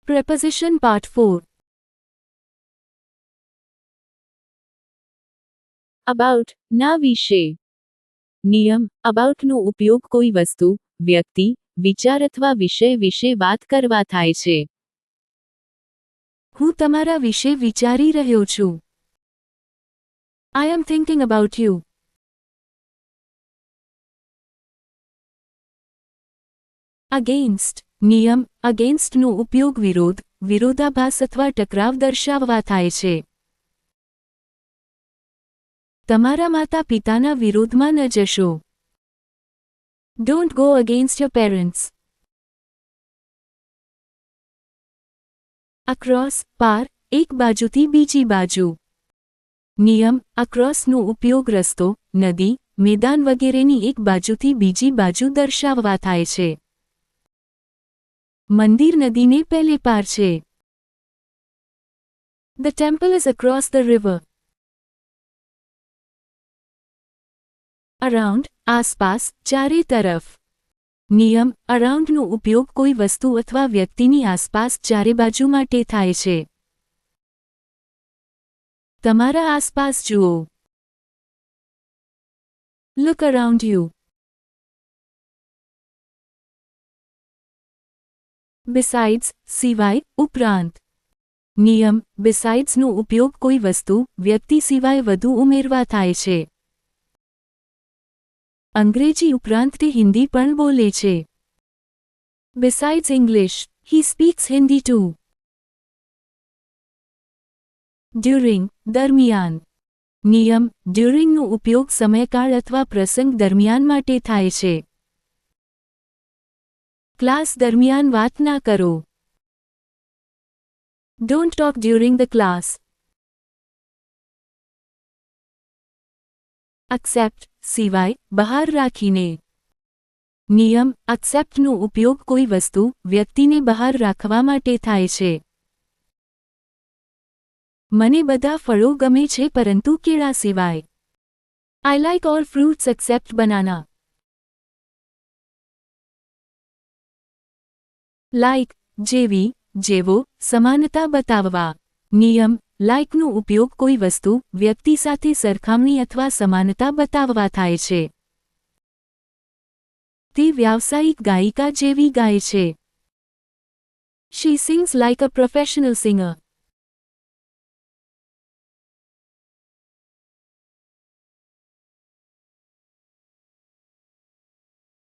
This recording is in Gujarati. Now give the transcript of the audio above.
Preposition Part 4. About, ના વિશે. નિયમ, અબાઉટનો ઉપયોગ કોઈ વસ્તુ, વ્યક્તિ, વિચાર અથવા વિષય વિશે વાત કરવા થાય છે. હું તમારા વિશે વિચારી રહ્યો છું. I am thinking about you. Against, નિયમ, againstનો ઉપયોગ વિરોધ, વિરોધાભાસ અથવા ટકરાવ દર્શાવવા થાય છે. તમારા માતા પિતાના વિરોધમાં ન જશો. Don't go against your parents. Across, પાર, એક બાજુથી બીજી બાજુ. નિયમ, acrossનો ઉપયોગ રસ્તો, નદી, મેદાન વગેરેની એક બાજુથી બીજી બાજુ દર્શાવવા થાય છે. મંદિર નદીને પેલે પાર છે. The temple is across the river. Around, આસપાસ, ચારે તરફ. નિયમ, અરાઉન્ડનો ઉપયોગ કોઈ વસ્તુ અથવા વ્યક્તિની આસપાસ ચારે બાજુ માટે થાય છે. તમારા આસપાસ જુઓ. Look around you. Besides, સિવાય, ઉપરાંત. નિયમ, besides નો ઉપયોગ કોઈ વસ્તુ, વ્યક્તિ સિવાય વધુ ઉમેરવા થાય છે. અંગ્રેજી ઉપરાંત તે હિન્દી પણ બોલે છે. Besides English, he speaks Hindi too. During, દરમિયાન. નિયમ, duringનો ઉપયોગ સમયકાળ અથવા પ્રસંગ દરમિયાન માટે થાય છે. ક્લાસ દરમિયાન વાત ના કરો. Don't talk during the class. Accept, સિવાય, બહાર રાખીને. નિયમ, acceptનો ઉપયોગ કોઈ વસ્તુ, વ્યક્તિને બહાર રાખવા માટે થાય છે. મને બધા ફળો ગમે છે પરંતુ કેળા સિવાય. I like all fruits except banana. Like, જેવી, જેવો, સમાનતા બતાવવા. નિયમ, લાઇકનો ઉપયોગ કોઈ વસ્તુ, વ્યક્તિ સાથે સરખામણી અથવા સમાનતા બતાવવા થાય છે. તે વ્યાવસાયિક ગાયિકા જેવી ગાય છે. She sings like a professional singer.